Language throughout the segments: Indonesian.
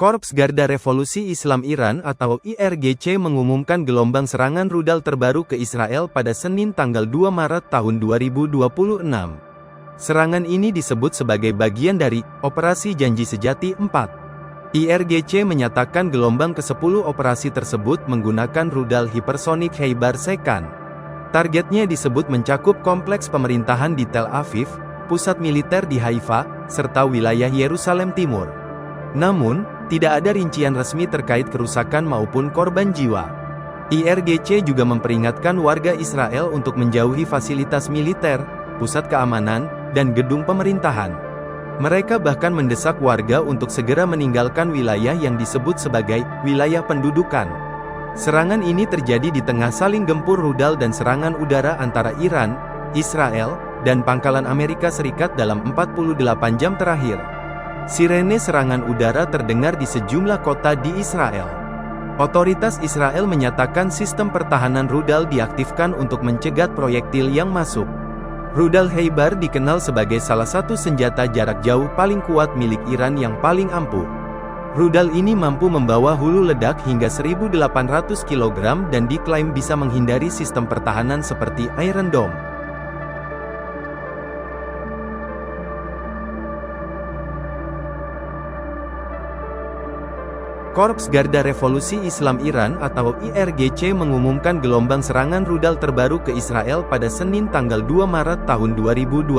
Korps Garda Revolusi Islam Iran atau IRGC mengumumkan gelombang serangan rudal terbaru ke Israel pada Senin tanggal 2 Maret tahun 2026. Serangan ini disebut sebagai bagian dari Operasi Janji Sejati 4. IRGC menyatakan gelombang ke-10 operasi tersebut menggunakan rudal hipersonik Khaybar Shekan. Targetnya disebut mencakup kompleks pemerintahan di Tel Aviv, pusat militer di Haifa, serta wilayah Yerusalem Timur. Namun, tidak ada rincian resmi terkait kerusakan maupun korban jiwa. IRGC juga memperingatkan warga Israel untuk menjauhi fasilitas militer, pusat keamanan, dan gedung pemerintahan. Mereka bahkan mendesak warga untuk segera meninggalkan wilayah yang disebut sebagai wilayah pendudukan. Serangan ini terjadi di tengah saling gempur rudal dan serangan udara antara Iran, Israel, dan pangkalan Amerika Serikat dalam 48 jam terakhir. Sirene serangan udara terdengar di sejumlah kota di Israel. Otoritas Israel menyatakan sistem pertahanan rudal diaktifkan untuk mencegat proyektil yang masuk. Rudal Khaybar dikenal sebagai salah satu senjata jarak jauh paling kuat milik Iran yang paling ampuh. Rudal ini mampu membawa hulu ledak hingga 1.800 kg dan diklaim bisa menghindari sistem pertahanan seperti Iron Dome. Korps Garda Revolusi Islam Iran atau IRGC mengumumkan gelombang serangan rudal terbaru ke Israel pada Senin tanggal 2 Maret tahun 2026.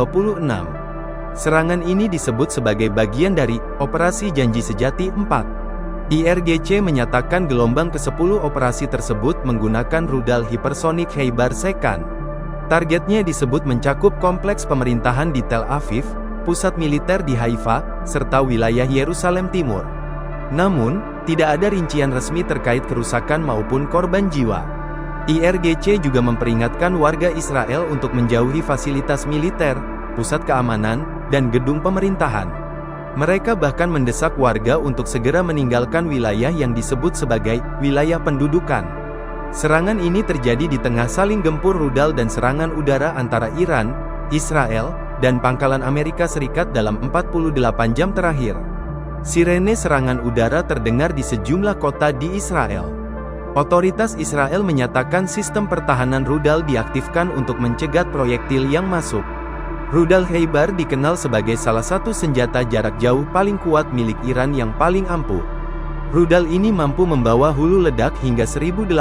Serangan ini disebut sebagai bagian dari Operasi Janji Sejati 4. IRGC menyatakan gelombang ke-10 operasi tersebut menggunakan rudal hipersonik Khaybar Shekan. Targetnya disebut mencakup kompleks pemerintahan di Tel Aviv, pusat militer di Haifa, serta wilayah Yerusalem Timur. Namun, tidak ada rincian resmi terkait kerusakan maupun korban jiwa. IRGC juga memperingatkan warga Israel untuk menjauhi fasilitas militer, pusat keamanan, dan gedung pemerintahan. Mereka bahkan mendesak warga untuk segera meninggalkan wilayah yang disebut sebagai wilayah pendudukan. Serangan ini terjadi di tengah saling gempur rudal dan serangan udara antara Iran, Israel, dan pangkalan Amerika Serikat dalam 48 jam terakhir. Sirene serangan udara terdengar di sejumlah kota di Israel. Otoritas Israel menyatakan sistem pertahanan rudal diaktifkan untuk mencegat proyektil yang masuk. Rudal Khaybar dikenal sebagai salah satu senjata jarak jauh paling kuat milik Iran yang paling ampuh. Rudal ini mampu membawa hulu ledak hingga 1.800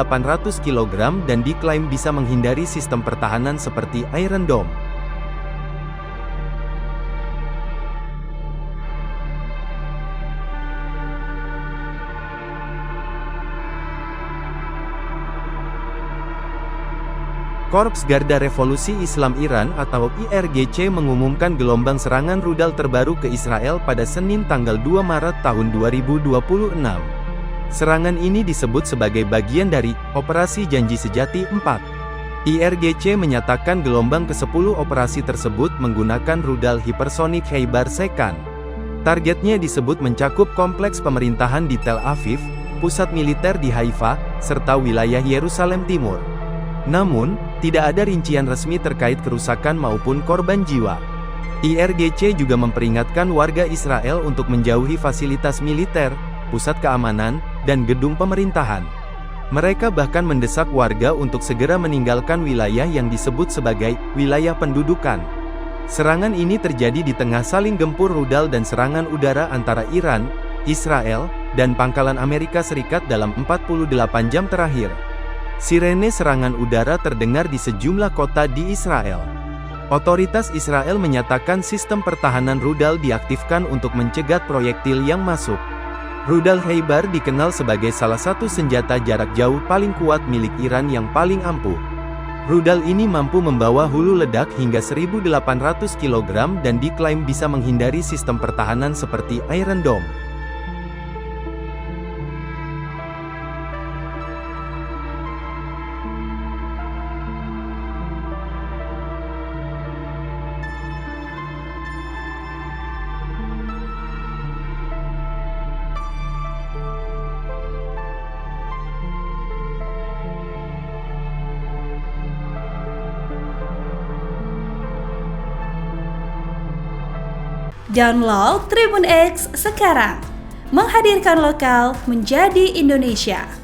kg dan diklaim bisa menghindari sistem pertahanan seperti Iron Dome. Korps Garda Revolusi Islam Iran atau IRGC mengumumkan gelombang serangan rudal terbaru ke Israel pada Senin tanggal 2 Maret tahun 2026. Serangan ini disebut sebagai bagian dari Operasi Janji Sejati 4. IRGC menyatakan gelombang ke-10 operasi tersebut menggunakan rudal hipersonik Khaybar Shekan. Targetnya disebut mencakup kompleks pemerintahan di Tel Aviv, pusat militer di Haifa, serta wilayah Yerusalem Timur. Namun, tidak ada rincian resmi terkait kerusakan maupun korban jiwa. IRGC juga memperingatkan warga Israel untuk menjauhi fasilitas militer, pusat keamanan, dan gedung pemerintahan. Mereka bahkan mendesak warga untuk segera meninggalkan wilayah yang disebut sebagai wilayah pendudukan. Serangan ini terjadi di tengah saling gempur rudal dan serangan udara antara Iran, Israel, dan pangkalan Amerika Serikat dalam 48 jam terakhir. Sirene serangan udara terdengar di sejumlah kota di Israel. Otoritas Israel menyatakan sistem pertahanan rudal diaktifkan untuk mencegat proyektil yang masuk. Rudal Khaybar dikenal sebagai salah satu senjata jarak jauh paling kuat milik Iran yang paling ampuh. Rudal ini mampu membawa hulu ledak hingga 1.800 kg dan diklaim bisa menghindari sistem pertahanan seperti Iron Dome. Download Tribun X sekarang, menghadirkan lokal menjadi Indonesia.